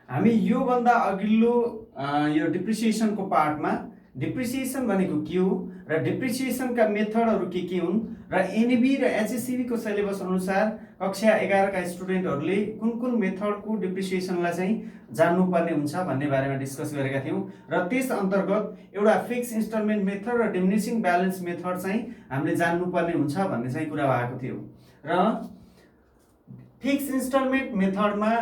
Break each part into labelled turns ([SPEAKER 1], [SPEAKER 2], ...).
[SPEAKER 1] हामी यो भन्दा अघिल्लो यो डिप्रिसिएसनको पार्टमा डिप्रिसिएसन भनेको के हो र डिप्रिसिएसनका मेथडहरू के हुन् र एनबी र एचएससीबी को सिलेबस अनुसार कक्षा 11 का स्टुडेन्टहरूले कुन कुन मेथडको डिप्रिसिएसनलाई चाहिँ जान्नुपर्ने हुन्छ भन्ने बारेमा डिस्कस गरेका थियौं र त्यस अन्तर्गत एउटा फिक्स इन्स्टलमेन्ट मेथड र डिमिनिसिङ ब्यालेन्स मेथड चाहिँ हामीले जान्नुपर्ने हुन्छ भन्ने चाहिँ कुरा भएको थियो र फिक्स इन्स्टलमेन्ट मेथडमा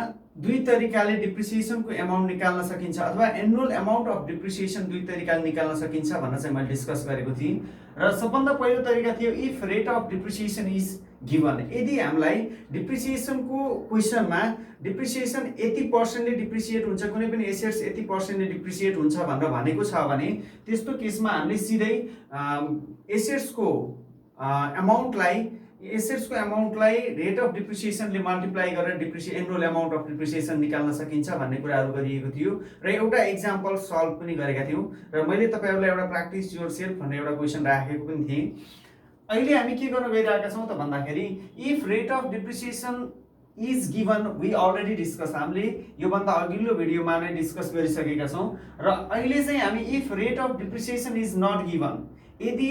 [SPEAKER 1] दुई तरिकाले डिप्रिसिएसनको एमाउन्ट निकाल्न सकिन्छ अथवा एनुअल एमाउन्ट अफ डिप्रिसिएसन दुई तरिकाले निकाल्न सकिन्छ भनेर चाहिँ मैले डिस्कस गरेको थिएँ र सबभन्दा पहिलो तरिका थियो if rate of depreciation is given. यदि हामीलाई डिप्रिसिएसनको क्वेसनमा डिप्रिसिएसन यति % डिप्रिसिएट हुन्छ, कुनै पनि एसेट्स यति % डिप्रिसिएट हुन्छ भनेर भनेको छ भने त्यस्तो केसमा हामीले सिधै एसेट्सको एमाउन्टलाई रेट अफ डिप्रिसिएसनले मल्टिप्लाई गरेर एनुअल एमाउन्ट अफ डिप्रिसिएसन निकाल्न सकिन्छ भन्ने कुराहरू गरिएको थियो र एउटा एक्जाम्पल सल्भ पनि गरेका थियौँ र मैले तपाईहरुलाई एउटा प्र्याक्टिस योर सेल्फ भन्ने एउटा क्वेसन राखेको पनि थिएँ। अहिले हामी के गर्न गइरहेका छौँ त भन्दाखेरि if rate of depreciation is given we already discuss, हामीले योभन्दा अघिल्लो भिडियोमा नै डिस्कस गरिसकेका छौँ र अहिले चाहिँ हामी if rate of depreciation is not given, यदि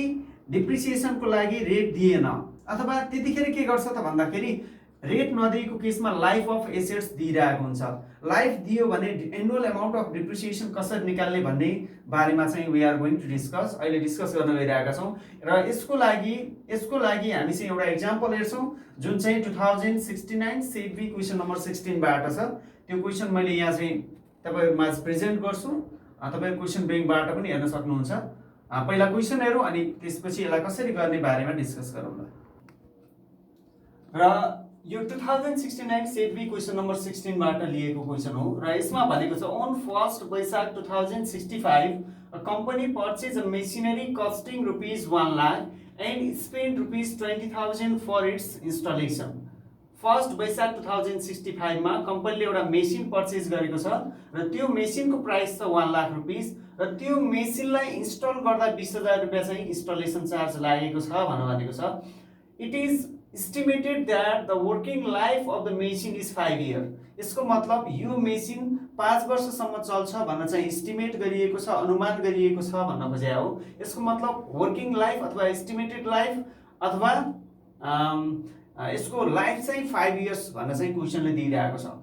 [SPEAKER 1] डिप्रिसिएसनको लागि रेट दिएन अथवा त्यतिखेर के गर्छ त भन्दाखेरि रेट नदिएको केसमा लाइफ अफ एसेट्स दिइरहेको हुन्छ। लाइफ दियो भने एनुअल एमाउन्ट अफ डिप्रिसिएसन कसरी निकाल्ने भन्ने बारेमा चाहिँ we are going to discuss, अहिले डिस्कस गर्न गइरहेका छौँ र यसको लागि हामी चाहिँ एउटा एक्जाम्पल हेर्छौँ जुन चाहिँ 2069 सेट बी क्वेसन नम्बर 16 बाट छ। त्यो क्वेसन मैले यहाँ चाहिँ तपाईहरुमा प्रेजेन्ट गर्छु, तपाईहरु क्वेसन बैंकबाट पनि हेर्न सक्नुहुन्छ। पहिला क्वेसन हेरौँ अनि त्यसपछि यसलाई कसरी गर्ने बारेमा डिस्कस गरौँला। र यो 2069 सेट बी क्वेसन नम्बर 16 बाट लिएको क्वेसन हो र यसमा भनेको छ on 1 Baishakh 2065 a company purchased a machinery costing ₹1 lakh and spent ₹20,000 for its installation। 1 वैशाख 2065 मा कम्पनीले एउटा मेसिन पर्चेज गरेको छ र त्यो मेसिनको प्राइस छ 1 लाख रुपैयाँ र त्यो मेसिनलाई इन्स्टल गर्दा 20,000 रुपैयाँ चाहिँ इन्स्टलेसन चार्ज लागेको छ भनेको छ। It is estimated that the working life of the machine is 5 years। यसको मतलब यो मेसिन 5 वर्षसम्म चल्छ भन्न चाहिँ एस्टिमेट गरिएको छ, अनुमान गरिएको छ भन्न खोजे हो। यसको मतलब वर्किङ लाइफ अथवा एस्टिमेटेड लाइफ अथवा यसको लाइफ चाहिँ 5 इयर्स भन्न चाहिँ क्वेसनले दिइरहेको छ।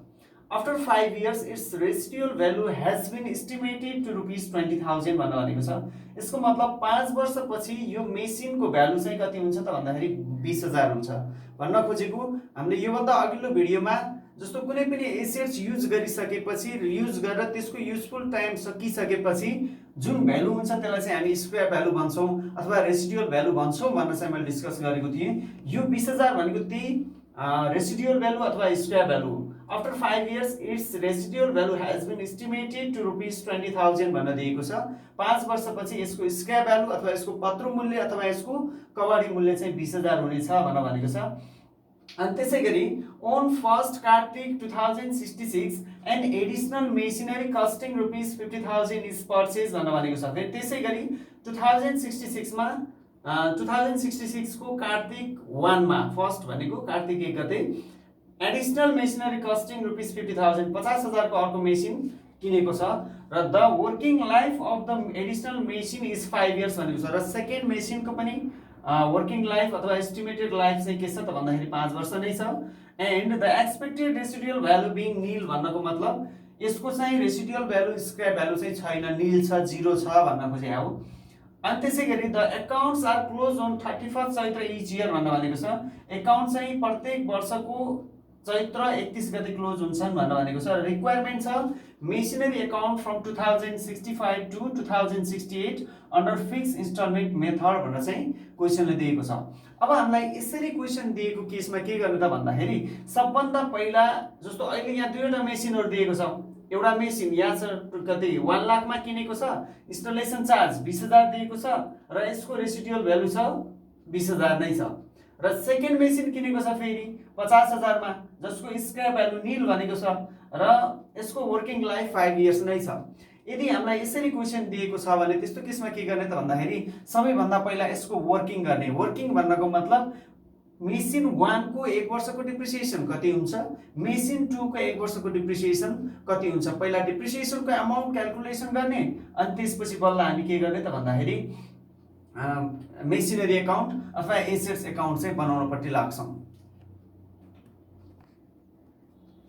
[SPEAKER 1] After 5 years its residual value has been estimated to ₹20,000 भनेको छ। यसको मतलब 5 वर्षपछि यो मेसिनको भ्यालु चाहिँ कति हुन्छ त भन्दाखेरि 20,000 हुन्छ भन्न खोजेको। हामीले योभन्दा अघिल्लो भिडियोमा जस्तो कुनै पनि एसेट्स युज गरिसकेपछि युज गरेर त्यसको युजफुल टाइम सकिसकेपछि जुन भ्यालु हुन्छ त्यसलाई चाहिँ हामी स्क्रैप भ्यालु भन्छौँ अथवा रेसिडुअल भ्यालु भन्छौँ भन्न चाहिँ मैले डिस्कस गरेको थिएँ। यो 20,000 भनेको त्यही रेसिडुअल भ्यालु अथवा scrap value. After 5 years, its residual value has been estimated to ₹20,000 भन्न दिएको छ। 5 वर्षपछि यसको स्क्रैप भ्यालु अथवा यसको पत्रो मूल्य अथवा यसको कवाडी मूल्य चाहिँ 20,000 हुनेछ भनेको छ। अनि त्यसैगरी on 1 Kartik 2066 an additional machinery costing ₹50,000 is purchased भनेको छ। फेरि त्यसैगरी 2066 मा 2066 को कार्तिक 1 मा फर्स्ट भनेको कार्तिक 1 गते एडिशनल मेसिनरी कस्टिङ ₹50,000 50,000 को अर्को मेसिन किनेको छ र the working life of the additional machine is 5 years भनेको छ र सेकेन्ड मेसिनको पनि वर्किङ लाइफ अथवा एस्टिमेटेड लाइफ चाहिँ के छ त भन्दाखेरि 5 वर्ष नै छ। And the expected residual value being nil भन्नको मतलब यसको चाहिँ रेसिडुअल भ्यालु स्क्रैप भ्यालु चाहिँ छैन, नील छ, जिरो छ भन्न खोजे हो। अनि त्यसैगरी the accounts are close on 31 Chaitra each year भनेको छ। एकाउन्ट चाहिँ प्रत्येक वर्षको चैत्र 31 गते क्लोज हुन्छन् भनेको छ। रिक्वायरमेन्ट छ machinery account from 2065 to 2068 under fix installment method भनेर चाहिँ क्वेसनले दिएको छ। अब हामीलाई यसरी क्वेसन दिएको केसमा के गर्ने त भन्दाखेरि सबभन्दा पहिला जस्तो अहिले यहाँ दुईवटा मेसिनहरु दिएको छ। एउटा मेसिन यहाँ छ कति 1 लाखमा किनेको छ, इन्स्टलेसन चार्ज 20,000 दिएको छ र यसको रेसिडुअल भ्यालु छ 20,000 नै छ र सेकेन्ड मेसिन किनेको छ फेरि 50,000 मा जसको स्क्रैप भ्यालु नील भनेको छ र यसको वर्किङ लाइफ 5 इयर्स नै छ। यदि हामीलाई यसरी क्वेसन दिएको छ भने त्यस्तो केसमा के गर्ने त भन्दाखेरि सबैभन्दा पहिला यसको वर्किङ गर्ने। वर्किङ भन्नको मतलब मेसिन 1 को 1 वर्षको डिप्रिसिएसन कति हुन्छ, मेसिन 2 को 1 वर्षको डिप्रिसिएसन कति हुन्छ। पहिला डिप्रिसिएसनको अमाउन्ट क्याल्कुलेसन गर्ने अनि त्यसपछि बल्ल हामी के गर्ने त भन्दाखेरि मेसिनरी अकाउन्ट अथवा एसेट्स अकाउन्ट चाहिँ बनाउनपट्टि लाग्छौँ।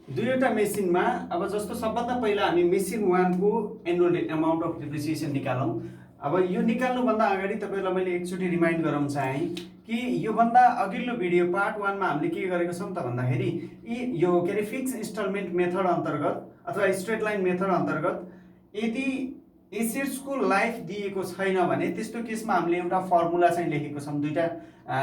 [SPEAKER 1] दुईवटा मेसिनमा अब जस्तो सबभन्दा पहिला हामी मेसिन 1 को एनुअल अमाउन्ट अफ डिप्रिसिएसन निकालौँ। अब यो निकाल्नुभन्दा अगाडि तपाईहरुलाई मैले एकचोटि रिमाइन्ड गराउन चाहे कि यो भन्दा अघिल्लो भिडियो पार्ट 1 मा हामीले के गरेको छौं त भन्दाखेरि यो के रे फिक्स इन्स्टलमेन्ट मेथड अन्तर्गत अथवा स्ट्रेट लाइन मेथड अन्तर्गत यदि एसेट्स को लाइफ दिएको छैन भने त्यस्तो केसमा हामीले एउटा फर्मुला चाहिँ लेखेको छौं। दुईटा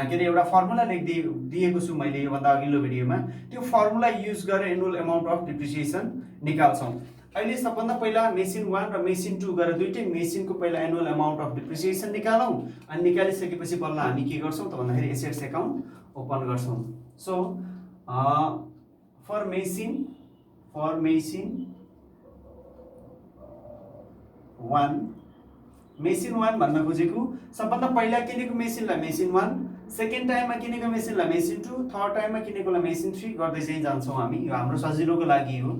[SPEAKER 1] के रे एउटा फर्मुला दिएको छु मैले यो भन्दा अघिल्लो भिडियोमा। त्यो फर्मुला युज गरेर एनुअल अमाउन्ट अफ डिप्रिसिएसन निकाल्छौं। अहिले सबभन्दा पहिला मेसिन 1 र मेसिन 2 गरेर दुईटै मेसिनको पहिला एनुअल अमाउन्ट अफ डिप्रिसिएसन निकालौं अनि निकालिसकेपछि बल्ल हामी के गर्छौं त भन्दाखेरि एसेट्स अकाउन्ट ओपन गर्छौं। सो फर मेसिन 1 मेसिन 1 भन्न खोजेको सबभन्दा पहिला किनेको मेसिनलाई मेसिन 1, सेकेन्ड टाइममा किनेको मेसिनलाई मेसिन 2, थर्ड टाइममा किनेकोलाई मेसिन 3 गर्दै चाहिँ जान्छौं हामी। यो हाम्रो सजिलोको लागि हो।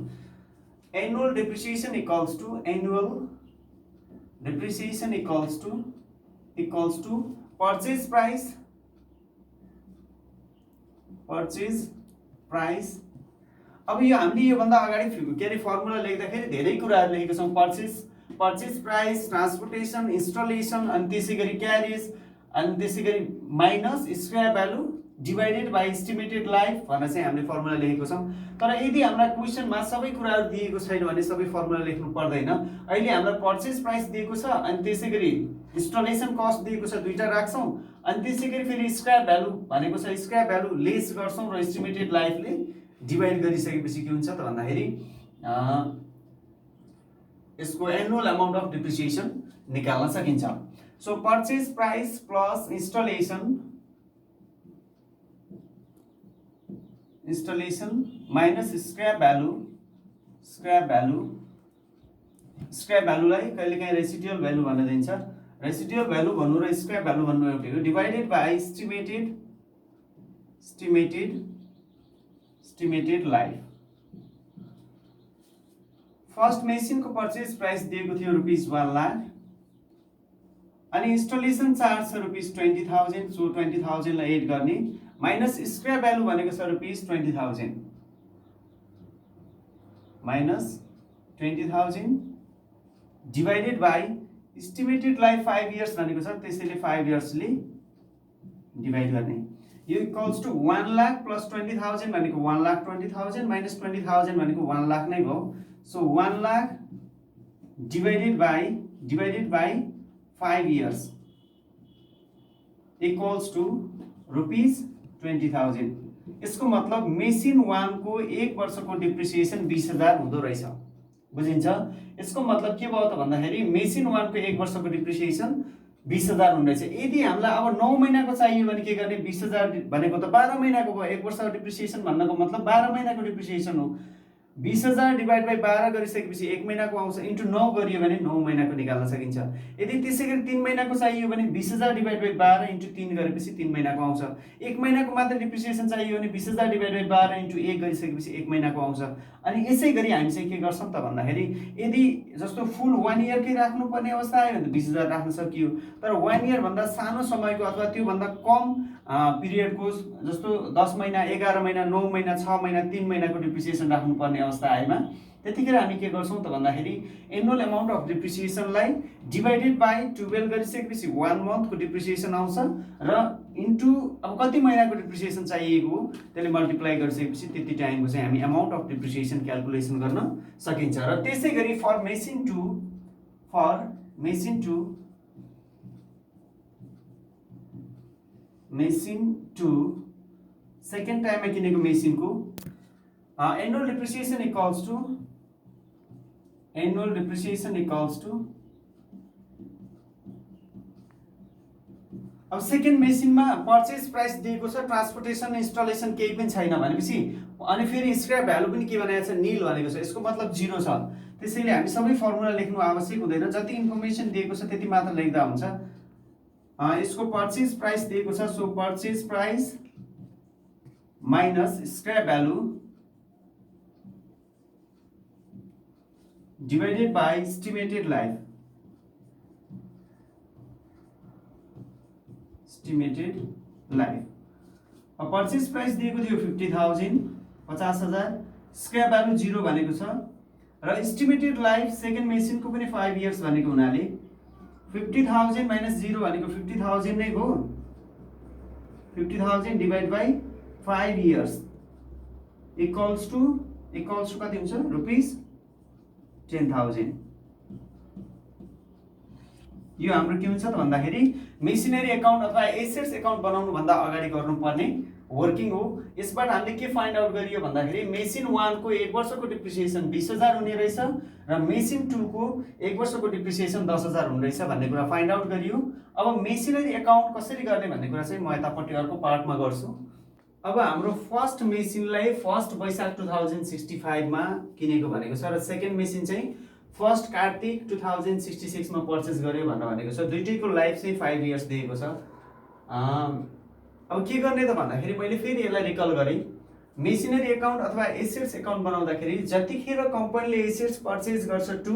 [SPEAKER 1] Annual depreciation equals to purchase price। अब यो हामीले यो भन्दा अगाडि के रे फर्मुला लेख्दाखेरि धेरै कुराहरु लेखेको छौं। पर्चेज प्राइस, ट्रान्सपोर्टेसन, इन्स्टलेसन अनि त्यसैगरी क्यारेज अनि त्यसैगरी minus scrap value divided by estimated life भनेर चाहिँ हामीले फर्मुला लेखेको छौं। तर यदि हामीलाई क्वेशनमा सबै कुराहरु दिएको छैन भने सबै फर्मुला लेख्नु पर्दैन। अहिले हामीलाई पर्चेज प्राइस दिएको छ अनि त्यसैगरी इन्स्टलेसन कस्ट दिएको छ, दुईटा राख्छौं अनि त्यसैगरी फेरि स्क्रैप भ्यालु भनेको छ, स्क्रैप भ्यालु लेस गर्छौं र एस्टिमेटेड लाइफले डिवाइड गरिसकेपछि के हुन्छ त भन्दाखेरि यसको एनुअल अमाउन्ट अफ डिप्रिसिएसन निकाल्न सकिन्छ। So purchase price plus installation minus scrap भ्यालुलाई कहिलेकाहीँ रेसिडुअल भ्यालु भनेर दिन्छ। रेसिडुअल भ्यालु भन्नु र स्क्रैप भ्यालु भन्नु एउटै हो। Divided by estimated life. First machine को पर्चेज प्राइस दिएको थियो ₹1 लाख अनि इन्स्टलेसन चार्ज छ ₹20,000। सो 20,000 लाई एड गर्ने माइनस स्क्रैप भ्यालु भनेको छ ₹20,000 minus 20,000 divided by estimated life 5 years भनेको छ, त्यसैले 5 इयर्सले डिवाइड गर्ने। यो इक्वल्स टु 1 लाख प्लस 20,000 भनेको 1,20,000 माइनस 20,000 भनेको 1 लाख नै भयो। So 1 lakh divided by 5 years equals to ₹20,000। यसको मतलब मेसिन 1 को 1 वर्षको डिप्रिसिएसन 20,000 हुँदो रहेछ। बुझिन्छ? यसको मतलब के भयो त भन्दाखेरि मेसिन 1 को 1 वर्षको डिप्रिसिएसन 20,000 हुँदैछ। यदि हामीलाई अब 9 महिनाको चाहियो भने के गर्ने? 20,000 भनेको त 12 महिनाको भयो। 1 वर्षको डिप्रिसिएसन भन्नको मतलब 12 महिनाको डिप्रिसिएसन हो। 20,000 डिवाइड बाइ 12 गरिसकेपछि 1 महिनाको आउँछ, इन्टु 9 गरियो भने 9 महिनाको निकाल्न सकिन्छ। यदि त्यसैगरी 3 महिनाको चाहियो भने 20,000 डिवाइड बाइ 12 इन्टु 3 गरेपछि 3 महिनाको आउँछ। 1 महिनाको मात्र डिप्रिसिएसन चाहियो भने 20,000 डिवाइड बाइ 12 इन्टु 1 गरिसकेपछि 1 महिनाको आउँछ। अनि यसैगरी हामी चाहिँ के गर्छौं त भन्दाखेरि यदि जस्तो फुल 1 इयर कै राख्नुपर्ने अवस्था आयो भने 20,000 राख्न सकियो। तर 1 इयर भन्दा सानो समयको अथवा त्यो भन्दा कम पिरियडको जस्तो 10 महिना, 11 महिना, 9 महिना, 6 महिना, 3 महिनाको डिप्रिसिएसन राख्नुपर्ने अवस्था आएमा त्यतिखेर हामी के गर्छौं त भन्दाखेरि एनुअल अमाउन्ट अफ डिप्रिसिएसनलाई डिवाइडेड बाइ 12 गरिसकेपछि 1 मन्थको डिप्रिसिएसन आउँछ र इन्टु अब कति महिनाको डिप्रिसिएसन चाहिएको त्यसले मल्टिप्लाई गरिसकेपछि त्यति टाइमको चाहिँ हामी अमाउन्ट अफ डिप्रिसिएसन क्याल्कुलेसन गर्न सकिन्छ। र त्यसैगरी फर मेसिन 2 सेकेन्ड टाइममा किनेको मेसिनको एनुअल डिप्रिसिएसन इक्वल्स टु अब सेकेन्ड मेसिनमा पर्चेज प्राइस दिएको छ, ट्रान्सपोर्टेसन इन्स्टलेसन केही पनि छैन भनेपछि अनि फेरि स्क्रैप भ्यालु पनि के भनेको छ? नील भनेको छ। यसको मतलब 0 छ। त्यसैले हामी सबै फर्मुला लेख्नु आवश्यक हुँदैन। जति इन्फर्मेसन दिएको छ त्यति मात्र लेख्दा हुन्छ। यसको पर्चेज प्राइस दिएको छ। So purchase price minus scrap value divided by estimated life. अब पर्चेस प्राइस दिएको थियो 50,000 50,000, स्क्रैप भ्यालु 0 भनेको छ र एस्टिमेटेड लाइफ सेकेन्ड मेसिनको पनि 5 इयर्स भनेको हुनाले 50,000 माइनस 0 भनेको 50,000 नै हो। 50,000 divide by 5 years equals to कति हुन्छ रुपीस 10,000। यो हाम्रो के हुन्छ त भन्दाखेरि मेसिनरी एकाउन्ट अथवा एसेट्स एकाउन्ट बनाउनु भन्दा अगाडि गर्नुपर्ने वर्किङ हो। यसबाट हामीले के फाइन्ड आउट गरियो भन्दाखेरि मेसिन 1 को 1 वर्षको डिप्रिसिएसन 20,000 हुने रहेछ र मेसिन 2 को 1 वर्षको डिप्रिसिएसन 10,000 हुने रहेछ भन्ने कुरा फाइन्ड आउट गरियो। अब मेसिनरी एकाउन्ट कसरी गर्ने भन्ने कुरा चाहिँ म यतापट्टि अर्को पार्टमा गर्छु। अब हाम्रो फर्स्ट मेसिनलाई 1 वैशाख 2065 मा किनेको भनेको छ र सेकेन्ड मेसिन चाहिँ 1 कार्तिक 2066 मा पर्चेस गर्यो भनेको छ। दुईटैको लाइफ चाहिँ 5 इयर्स दिएको छ। अब के गर्ने त भन्दाखेरि मैले फेरि यसलाई रिकल गरेँ। मेसिनरी एकाउन्ट अथवा एसेट्स एकाउन्ट बनाउँदाखेरि जतिखेर कम्पनीले एसेट्स पर्चेस गर्छ टु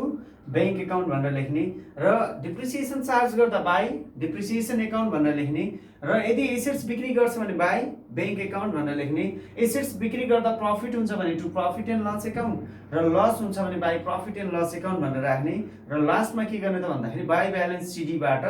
[SPEAKER 1] बैंक एकाउन्ट भनेर लेख्ने र डिप्रिसिएसन चार्ज गर्दा बाई डिप्रिसिएसन एकाउन्ट भनेर लेख्ने र यदि एसेट्स बिक्री गर्छ भने बाई बैंक एकाउन्ट भनेर लेख्ने। एसेट्स बिक्री गर्दा प्रफिट हुन्छ भने to profit and loss account र लस हुन्छ भने by profit and loss account भनेर राख्ने र लास्टमा के गर्ने त भन्दाखेरि बाई ब्यालेन्स सिडीबाट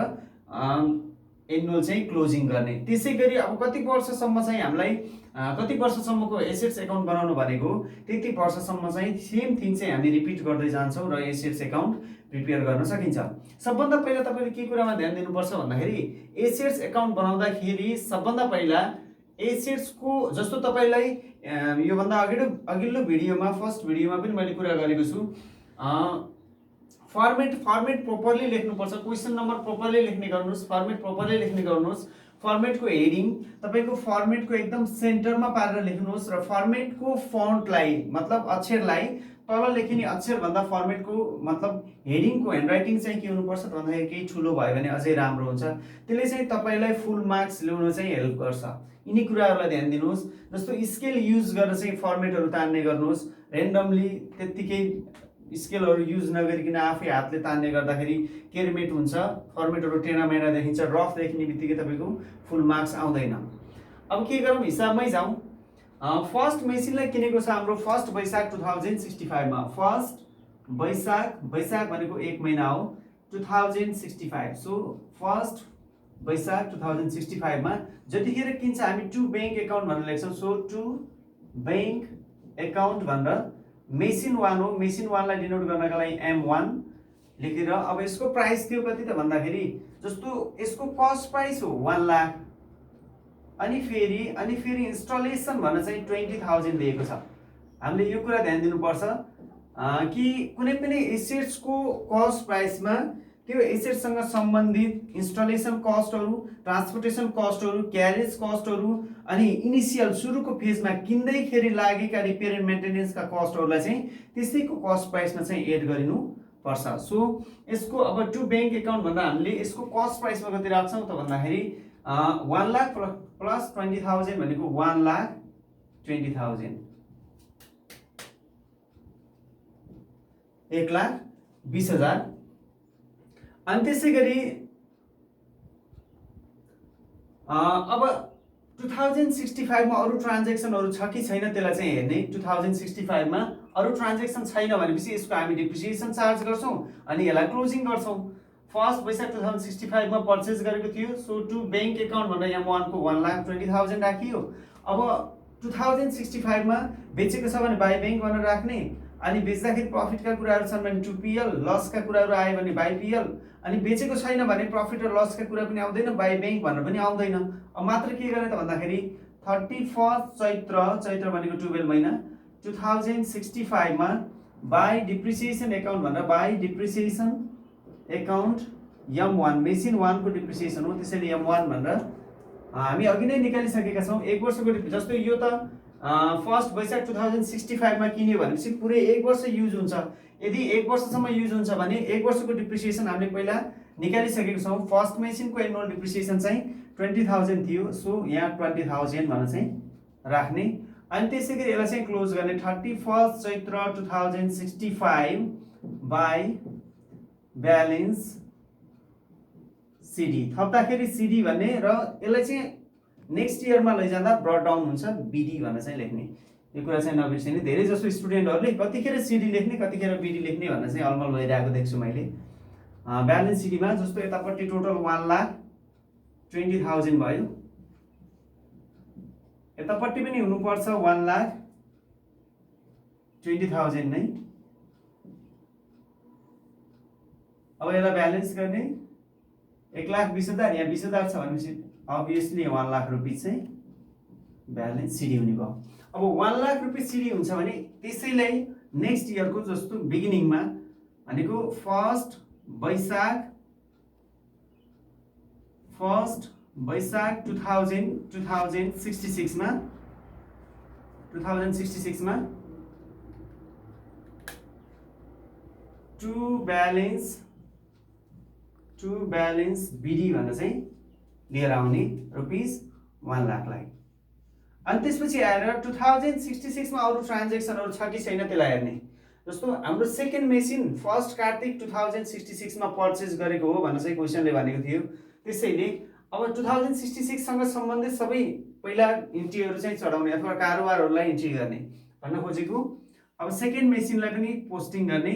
[SPEAKER 1] एनुअल चाहिँ क्लोजिङ गर्ने। त्यसै गरी अब कति वर्षसम्म चाहिँ हामीलाई कति वर्षसम्मको एसेट्स एकाउन्ट बनाउनु भनेको त्यति वर्षसम्म चाहिँ सेम थिङ चाहिँ हामी रिपिट गर्दै जान्छौँ र एसेट्स एकाउन्ट प्रिपेयर गर्न सकिन्छ। सबभन्दा पहिला तपाईँले के कुरामा ध्यान दिनुपर्छ भन्दाखेरि एसेट्स एकाउन्ट बनाउँदाखेरि सबभन्दा पहिला एसेट्सको जस्तो तपाईँलाई योभन्दा अघिल्लो भिडियोमा फर्स्ट भिडियोमा पनि मैले कुरा गरेको छु फर्मेट प्रोपरली लेख्नुपर्छ। क्वेसन नम्बर प्रोपरली लेख्ने गर्नुहोस्, फर्मेट प्रोपरली लेख्ने गर्नुहोस्। फर्मेटको हेडिङ तपाईको फर्मेटको एकदम सेन्टरमा पारेर लेख्नुहोस् र फर्मेटको फन्टलाई मतलब अक्षरलाई तल लेखिने अक्षर भन्दा फर्मेटको मतलब हेडिङको ह्यान्डराइटिङ चाहिँ के हुनुपर्छ त भन्दाखेरि केही ठुलो भयो भने अझै राम्रो हुन्छ। त्यसले चाहिँ तपाईलाई फुल मार्क्स ल्याउन चाहिँ हेल्प गर्छ। यिनी कुराहरूलाई ध्यान दिनुहोस्। जस्तो स्केल युज गरेर चाहिँ फर्मेटहरू तान्ने गर्नुहोस्। रेन्डमली त्यतिकै स्केलहरू युज नगरिकन आफै हातले तान्ने गर्दाखेरि केयरमेट हुन्छ, फर्मेटहरू टेढामेढा देखिन्छ, रफ देखिने बित्तिकै तपाईँको फुल मार्क्स आउँदैन। अब के गरौँ हिसाबमै जाउँ। फर्स्ट मेसिनलाई किनेको छ हाम्रो 1 वैशाख 2065 मा। 1 वैशाख भनेको 1 महिना हो 2065। सो 1 वैशाख 2065 मा जतिखेर किन्छ हामी टु बैंक एकाउन्ट भनेर लेख्छौँ। सो टु बैंक एकाउन्ट भनेर मेसिन 1 हो। मेसिन 1 लाई डिनोट गर्नका लागि M1 लेखेर अब यसको प्राइस थियो कति त भन्दाखेरि जस्तो यसको कस्ट प्राइस हो 1 लाख अनि फेरि इन्स्टलेसन भनेर चाहिँ 20,000 दिएको छ। हामीले यो कुरा ध्यान दिनुपर्छ कि कुनै पनि एसेट्सको कस्ट प्राइसमा त्यो एसेट्ससँग सम्बन्धित इन्स्टलेसन कस्टहरू, ट्रान्सपोर्टेसन कस्टहरू, क्यारेज कस्टहरू अनि इनिसियल सुरुको फेजमा किन्दैखेरि लागेका रिपेयर एन्ड मेन्टेनेन्सका कस्टहरूलाई चाहिँ त्यसैको कस्ट प्राइसमा चाहिँ एड गरिनु पर्छ। सो यसको अब टु बैंक एकाउन्ट भन्दा हामीले यसको कस्ट प्राइसमा कति राख्छौँ त भन्दाखेरि 1 लाख प्लस 20,000 भनेको 1,20,000 1,20,000। अनि त्यसै गरी अब 2065 मा अरू ट्रान्जेक्सनहरू छ कि छैन त्यसलाई चाहिँ हेर्ने। 2065 मा अरू ट्रान्जेक्सन छैन भनेपछि यसको हामी डिप्रिसिएसन चार्ज गर्छौँ अनि यसलाई क्लोजिङ गर्छौँ। 1 वैशाख 2065 मा पर्चेस गरेको थियो। सो टु बैंक एकाउन्ट भनेर M1 को 1,20,000 राखियो। अब 2065 मा बेचेको छ भने बाई बैंक भनेर राख्ने अनि बेच्दाखेरि प्रफिटका कुराहरू छन् भने टु PL, लसका कुराहरू आयो भने बाई PL अनि बेचेको छैन भने प्रफिट र लसका कुरा पनि आउँदैन, बाई बैंक भनेर पनि आउँदैन। अब मात्र के गर्ने त भन्दाखेरि 31 चैत्र भनेको 12 महिना 2065 मा बाई डिप्रिसिएसन एकाउन्ट भनेर by depreciation account M1 machine 1 को डिप्रिसिएसन हो त्यसैले M1 भनेर हामी अघि नै निकालिसकेका छौँ। 1 वर्षको जस्तो यो त 1 वैशाख 2065 मा किन्यो भनेपछि पुरै 1 वर्ष युज हुन्छ। यदि 1 वर्षसम्म युज हुन्छ भने 1 वर्षको डिप्रिसिएसन हामीले पहिला निकालिसकेको छौँ। फर्स्ट मेसिनको एनुअल डिप्रिसिएसन चाहिँ 20,000 थियो। सो यहाँ 20,000 भनेर चाहिँ राख्ने अनि त्यसै गरी यसलाई चाहिँ क्लोज गर्ने 31 चैत्र 2065 बाई ब्यालेन्स सिडी थप्दाखेरि सिडी भन्ने र यसलाई चाहिँ नेक्स्ट इयरमा लैजाँदा ब्रट डाउन हुन्छ बिडी भनेर चाहिँ लेख्ने यो कुरा चाहिँ नबिर्सिने धेरै जसो स्टुडेन्टहरूले कतिखेर सिडी लेख्ने कतिखेर बिडी लेख्ने भनेर चाहिँ अलमल भइरहेको देख्छु मैले ब्यालेन्स सिडीमा जस्तो यतापट्टि टोटल 1,20,000 भयो यतापट्टि पनि हुनुपर्छ 1,20,000 नै अब यसलाई ब्यालेन्स गर्ने 1,20,000 यहाँ 20,000 छ भनेपछि अभियसली 1 लाख रुपियाँ चाहिँ ब्यालेन्स सिडी हुने भयो अब 1 लाख रुपियाँ सिडी हुन्छ भने त्यसैलाई नेक्स्ट इयरको जस्तो बिगिनिङमा भनेको फर्स्ट वैशाख 2066 मा टु ब्यालेन्स बिडी भनेर चाहिँ लिएर आउने रुपिस 1 लाखलाई अनि त्यसपछि आएर 2066 मा अरु ट्रान्ज्याक्सनहरु छ कि छैन त्यसलाई हेर्ने जस्तो हाम्रो सेकेन्ड मेसिन फर्स्ट कार्तिक 2066 मा पर्चेज गरेको हो भनेर चाहिँ क्वेशनले भनेको थियो त्यसैले अब 2066 सँग सम्बन्धित सबै पहिला इन्ट्रीहरु चाहिँ चढाउने अथवा कारोबारहरुलाई इन्ट्री गर्ने भन्न खोजेको अब सेकेन्ड मेसिनलाई पनि पोस्टिङ गर्ने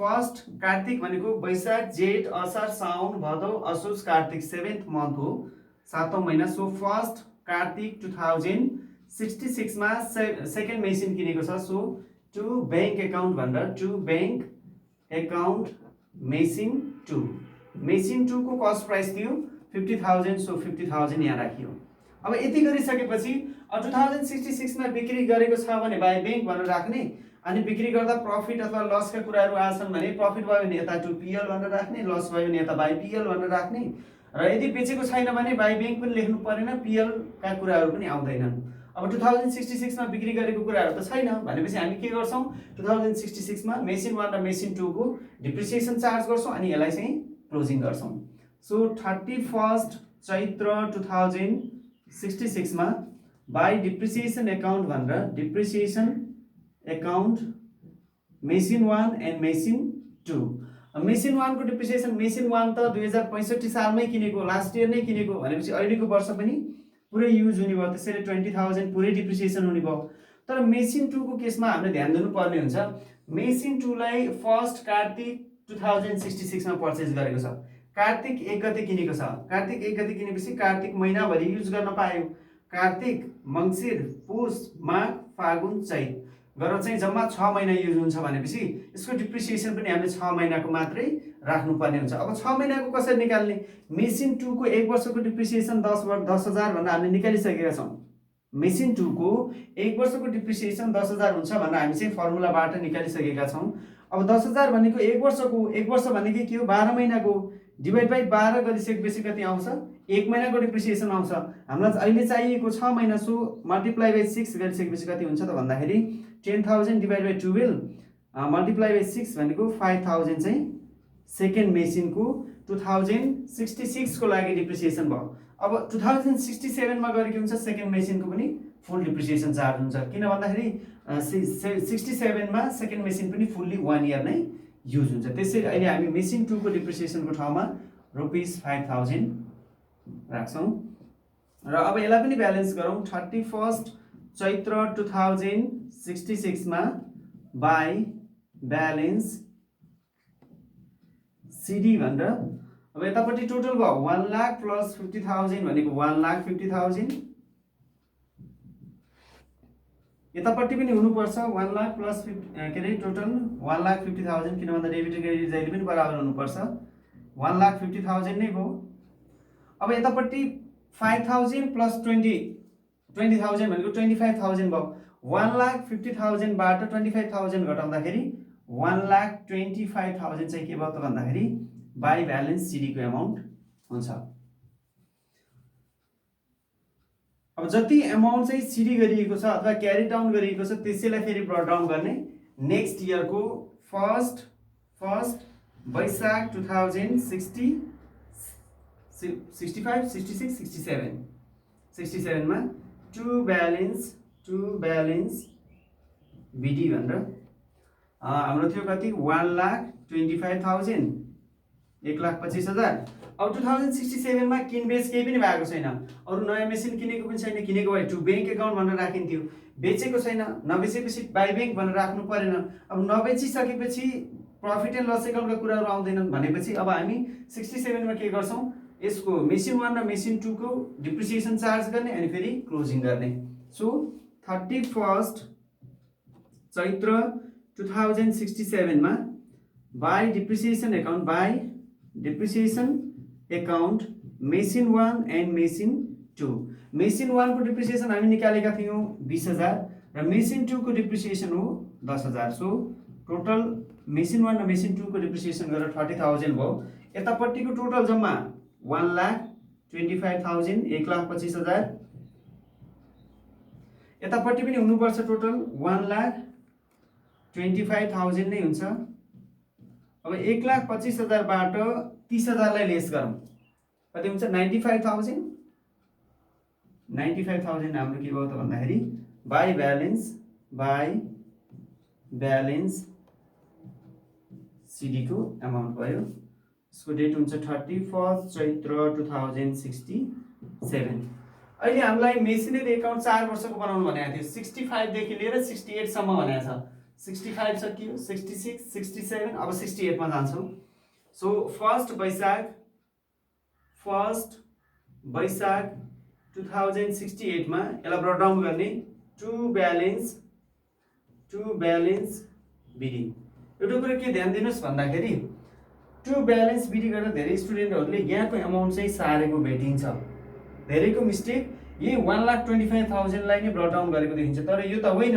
[SPEAKER 1] फर्स्ट कार्तिक भनेको वैशाख जेठ असार साउन भदौ असोज कार्तिक 7th मन्थ हो 7औं महिना सो फर्स्ट कार्तिक 2066 मा सेकेन्ड मेसिन किनेको छ सो टु बैंक अकाउन्ट भनेर to bank account machine 2 machine 2 को कस्ट प्राइस थियो 50,000 सो 50,000 यहाँ राखियो अब यति गरिसकेपछि 2066 मा बिक्री गरेको छ भने बाइ बैंक भनेर राख्ने अनि बिक्री गर्दा प्रॉफिट अथवा लस का कुराहरु आछन् भने प्रॉफिट भयो भने यता टु पीएल भनेर राख्ने लस भयो भने यता बाइ पीएल भनेर राख्ने र यदि बेचेको छैन भने बाइ बैंक पनि लेख्नु पर्दैन पीएल का कुराहरु पनि आउँदैनन् अब 2066 मा बिक्री गरेको कुराहरु त छैन भनेपछि हामी के गर्छौं 2066 मा मेसिन 1 र मेसिन 2 को डिप्रिसिएसन चार्ज गर्छौं अनि यसलाई चाहिँ क्लोजिङ गर्छौं सो 31st चैत्र 2066 मा बाइ डिप्रिसिएसन अकाउन्ट भनेर depreciation account machine 1 and machine 2 machine 1 को डिप्रिसिएसन मेसिन 1 त 2065 सालमै किनेको लास्ट इयर नै किनेको भनेपछि अहिलेको वर्ष पनि पुरै युज हुने भयो त्यसैले 20,000 पुरै डिप्रिसिएसन हुने भयो तर मेसिन 2 को केसमा हामीले ध्यान दिनु पर्ने हुन्छ मेसिन 2 लाई फर्स्ट कार्तिक 2066 मा पर्चेज गरेको छ कार्तिक 1 गते किनेको छ कार्तिक 1 गते किनेपछि कार्तिक महिनाभरि युज गर्न पायो कार्तिक मंसिर पुष माघ फागुन चैत गरेर चाहिँ जम्मा 6 महिना युज हुन्छ भनेपछि यसको डिप्रिसिएसन पनि हामीले 6 महिनाको मात्रै राख्नु पर्ने हुन्छ अब 6 महिनाको कसरी निकाल्ने मेसिन 2 को 1 वर्षको डिप्रिसिएसन 10,000 भनेर हामीले निकालिसकेका छौं मेसिन 2 को 1 वर्षको डिप्रिसिएसन 10,000 हुन्छ भनेर हामी चाहिँ फर्मुलाबाट निकालिसकेका छौं अब 10,000 भनेको 1 वर्षको 1 वर्ष भनेको के हो 12 महिनाको डिवाइड बाइ 12 गरिसकेपछि कति आउँछ 1 महिनाको डिप्रिसिएसन आउँछ हामीलाई अहिले चाहिएको 6 महिना सो मल्टिप्लाई बाइ 6 गरिसकेपछि कति हुन्छ त भन्दाखेरि 10,000 डिवाइड बाइ 12 मल्टिप्लाई बाइ 6 भनेको 5,000 चाहिँ सेकेन्ड मेसिन को 2066 को लागि डिप्रिसिएसन भयो अब 2067 मा गरेको हुन्छ सेकेन्ड मेसिन को पनि फुल डिप्रिसिएसन चार्ज हुन्छ किन भन्दाखेरि 67 मा सेकेन्ड मेसिन पनि फुल्ली 1 इयर नै युज हुन्छ त्यसैले अहिले हामी मेसिन 2 को डिप्रिसिएसन को ठाउँमा रुपीस 5,000 राख्छौं र अब यसलाई पनि ब्यालेन्स गरौँ 31st चैत्र 2066 मा बाइ ब्यालेन्स सिडी भनेर अब यतापट्टि टोटल भयो 1 लाख प्लस 50,000 भनेको 1,50,000 यतापट्टि पनि हुनुपर्छ 1 लाख प्लस के रे टोटल 1,50,000 किन भन्दा डेबिट क्रेडिट जहिले पनि बराबर हुनुपर्छ 1,50,000 नै भयो अब यतापट्टि 5,000 प्लस 20,000 भनेको 25,000 भयो 1,50,000 बाट 25,000 घटाउँदाखेरि 1,25,000 चाहिँ के भयो त भन्दाखेरि बाइ ब्यालेन्स सिडी को अमाउन्ट हुन्छ अब जति अमाउन्ट चाहिँ सिडी गरिएको छ अथवा क्यारी डाउन गरिएको छ त्यसैलाई फेरि ब्रट डाउन गर्ने नेक्स्ट इयर को फर्स्ट वैशाख 2060 65 66 67 मा to balance to balance BD भनेर हाम्रो थियो कति 1,25,000 1,25,000। अब 2067 मा किनबेच केही पनि भएको छैन, अरू नयाँ मेसिन किनेको पनि छैन, किनेको भए टु ब्याङ्क एकाउन्ट भनेर राखिन्थ्यो, बेचेको छैन, नबेचेपछि बाई ब्याङ्क भनेर राख्नु परेन। अब नबेचिसकेपछि प्रफिट एन्ड लस एकाउन्टका कुराहरू आउँदैनन् भनेपछि अब हामी 67 मा के गर्छौँ, यसको मेसिन 1 र मेसिन 2 को डिप्रिसिएसन चार्ज गर्ने अनि फेरि क्लोजिङ गर्ने। सो 31 चैत्र 2067 मा by depreciation account machine 1 and machine 2। Machine 1 को डिप्रिसिएसन हामी निकालेका थियौँ 20,000 र मेसिन 2 को डिप्रिसिएसन हो 10,000। सो टोटल मेसिन 1 र मेसिन 2 को डिप्रिसिएसन गरेर 30,000 भयो। यतापट्टिको टोटल जम्मा 1,25,000 1,25,000। यतापट्टि पनि हुनुपर्छ टोटल 1,25,000 नै हुन्छ। अब 1,25,000 बाट 30,000 लाई लेस गरौँ, कति हुन्छ 95,000। 95,000 हाम्रो के भयो त भन्दाखेरि बाई ब्यालेन्स सिडी को अमाउन्ट भयो। यसको डेट हुन्छ 31 चैत्र 2067। अहिले हामीलाई मेसिनरी एकाउन्ट 4 वर्षको बनाउनु भनेको थियो, 65 देखि लिएर 68 सम्म भनेको छ। 65 सकियो, 66 67 अब 68 मा जान्छौँ। सो फर्स्ट वैशाख 2068 मा यसलाई ब्रट डाउन गर्ने टु ब्यालेन्स बिडी। एउटा कुरा के ध्यान दिनुस् भन्दाखेरि टु ब्यालेन्स बिडी गर्दा धेरै स्टुडेन्टहरूले यहाँको अमाउन्ट चाहिँ सारेको भेटिन्छ। धेरैको मिस्टेक यही 1,25,000 लाई नै ब्रट डाउन गरेको देखिन्छ, तर यो त होइन।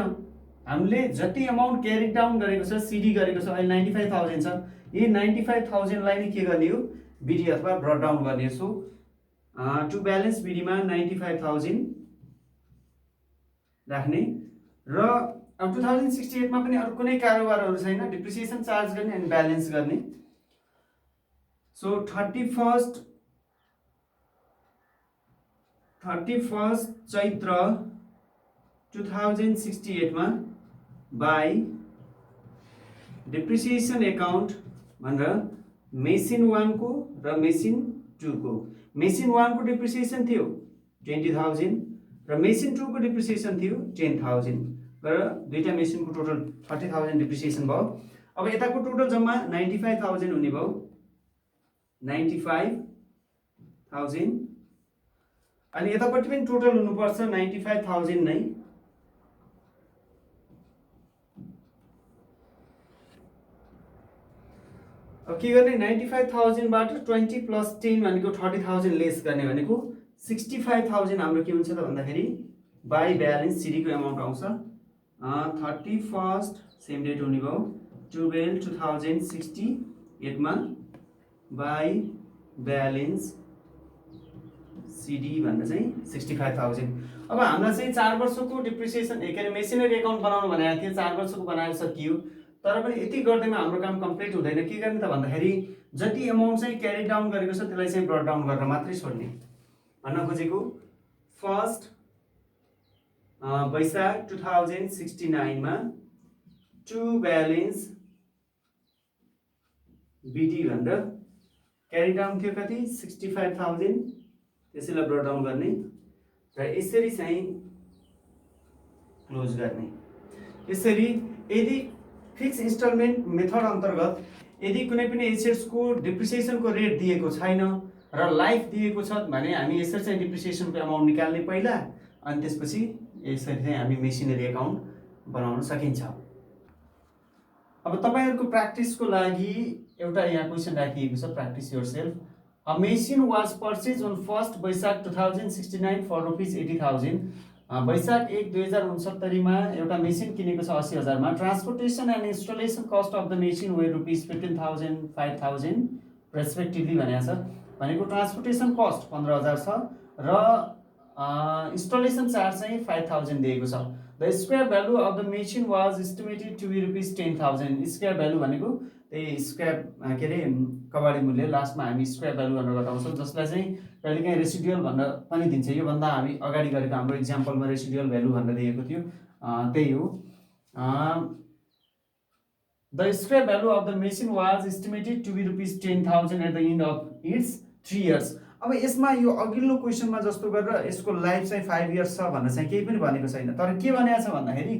[SPEAKER 1] हामीले जति अमाउन्ट क्यारी डाउन गरेको छ, सिडी गरेको छ, अहिले 95,000 छ, यही 95,000 लाई नै के गर्ने हो, बिडी अथवा ब्रट डाउन गर्ने। सो टु ब्यालेन्स बिडीमा 95,000 राख्ने र अब 2068 मा पनि अरू कुनै कारोबारहरू छैन, डिप्रिसिएसन चार्ज गर्ने अनि ब्यालेन्स गर्ने। सो 31 चैत्र 2068 मा बाई डिप्रिसिएसन एकाउन्ट भनेर मेसिन 1 को र मेसिन 2 को। मेसिन 1 को डिप्रिसिएसन थियो 20,000 र मेसिन 2 को डिप्रिसिएसन थियो 10,000 र दुईटा मेसिनको टोटल 30,000 डिप्रिसिएसन भयो। अब यताको टोटल जम्मा 95,000 हुने भयो, 95,000 अनि यतापट्टि पनि टोटल हुनुपर्छ 95,000 नै। अब के गर्ने, 95,000 बाट 20 + 10 भनेको 30,000 लेस गर्ने भनेको 65,000 हाम्रो के हुन्छ त भन्दाखेरि बाई ब्यालेन्स सिडी को अमाउन्ट आउँछ। 31 सेम डेट हुने भयो 12 2068 मा बाई ब्यालेन्स सिडी भनेर चाहिँ 65,000। अब हामीलाई चाहिँ 4 वर्षको डिप्रिसिएसन के अरे मेसिनरी एकाउन्ट बनाउनु भनेको थियो, 4 वर्षको बनाएको सकियो, तर पनि यति गर्दैमा हाम्रो काम कम्प्लिट हुँदैन। के गर्ने त भन्दाखेरि जति अमाउन्ट चाहिँ क्यारी डाउन गरेको छ त्यसलाई चाहिँ ब्रट डाउन गरेर मात्रै छोड्ने भन्न खोजेको। फर्स्ट वैशाख 2069 मा टु ब्यालेन्स बिडी भनेर क्यारी डाउन थियो कति 65,000, त्यसैलाई ब्रट डाउन गर्ने र यसरी चाहिँ क्लोज गर्ने। यसरी यदि फिक्स इन्स्टलमेन्ट मेथड अन्तर्गत यदि कुनै पनि एसेट्सको डिप्रिसिएसनको रेट दिएको छैन र लाइफ दिएको छ भने हामी यसरी चाहिँ डिप्रिसिएसनको अमाउन्ट निकाल्ने पहिला, अनि त्यसपछि यसरी चाहिँ हामी मेसिनरी एकाउन्ट बनाउन सकिन्छ। अब तपाईहरुको प्र्याक्टिसको लागि एउटा यहाँ क्वेशन राखिएको छ, practice yourself. A machine was purchased on 1st Baishakh 2069 for ₹80,000। वैशाख 1 2069 मा एउटा मेसिन किनेको छ 80,000 मा। Transportation and installation cost of the machine way ₹15,000 5,000 respectively भनेको छ। भनेको ट्रान्सपोर्टेसन कस्ट 15,000 छ र इन्स्टलेसन चार्ज चाहिँ 5,000 दिएको छ। The square value of the machine was estimated to be ₹10,000। Square value भनेको त्यही स्क्रैप के अरे कबाडी मूल्य लास्टमा हामी स्क्रैप भ्यालु भनेर घटाउँछौँ, जसलाई चाहिँ कहिलेकाहीँ रेसिडुअल भनेर पनि दिन्छ। योभन्दा हामी अगाडि गरेको हाम्रो इक्जाम्पलमा रेसिडुअल भ्यालु भनेर दिएको थियो, त्यही हो। The scrap value of the machine was estimated to be ₹10,000 at the end of its 3 years. अब यसमा यो अघिल्लो क्वेसनमा जस्तो गरेर यसको लाइफ चाहिँ 5 इयर्स छ भनेर चाहिँ केही पनि भनेको छैन। तर के भनेको छ भन्दाखेरि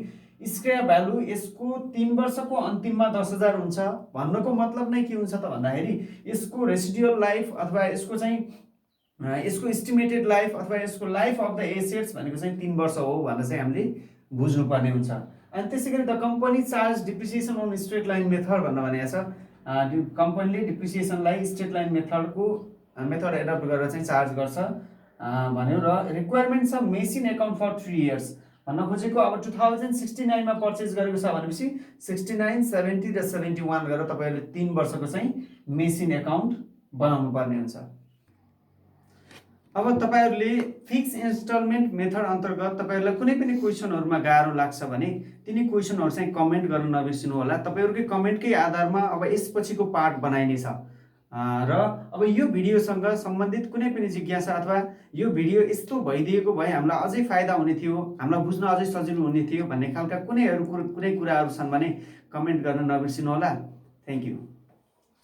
[SPEAKER 1] स्क्रैप भ्यालु यसको 3 वर्षको अन्तिममा 10,000 हुन्छ। भन्नको मतलब नै के हुन्छ त भन्दाखेरि यसको रेसिडुअल लाइफ अथवा यसको चाहिँ यसको एस्टिमेटेड लाइफ अथवा यसको लाइफ अफ द एसेट्स भनेको चाहिँ 3 वर्ष हो भनेर चाहिँ हामीले बुझ्नुपर्ने हुन्छ। अनि त्यसै गरी the company charge depreciation on straight line method भनेर भनेको छ। कम्पनीले डिप्रिसिएसनलाई स्ट्रेट लाइन मेथड एडप्ट गरेर चाहिँ चार्ज गर्छ भन्यो। र रिक्वायरमेन्ट छ मेसिन एकाउन्ट फर 3 इयर्स भन्न खोजेको। अब 2069 मा पर्चेज गरेको छ भनेपछि 69, 70 र 71 गरेर तपाईँहरूले 3 वर्षको चाहिँ मेसिन एकाउन्ट बनाउनु पर्ने हुन्छ। अब तपाईहरुले फिक्स इन्स्टलमेन्ट मेथड अन्तर्गत तपाईहरुलाई कुनै पनि क्वेशनहरुमा गाह्रो लाग्छ भने तिनी क्वेशनहरु चाहिँ कमेन्ट गर्न नबिर्सिनु होला। तपाईहरुकै कमेन्टकै आधारमा अब यसपछिको पार्ट बनाइनेछ। र अब यो भिडियोसँग सम्बन्धित कुनै पनि जिज्ञासा अथवा यो भिडियो यस्तो भइदिएको भए हामीलाई अझै फाइदा हुने थियो, हामीलाई बुझ्न अझै सजिलो हुने थियो भन्ने खालका कुनै कुराहरु छन् भने कमेन्ट गर्न नबिर्सिनु होला। Thank you.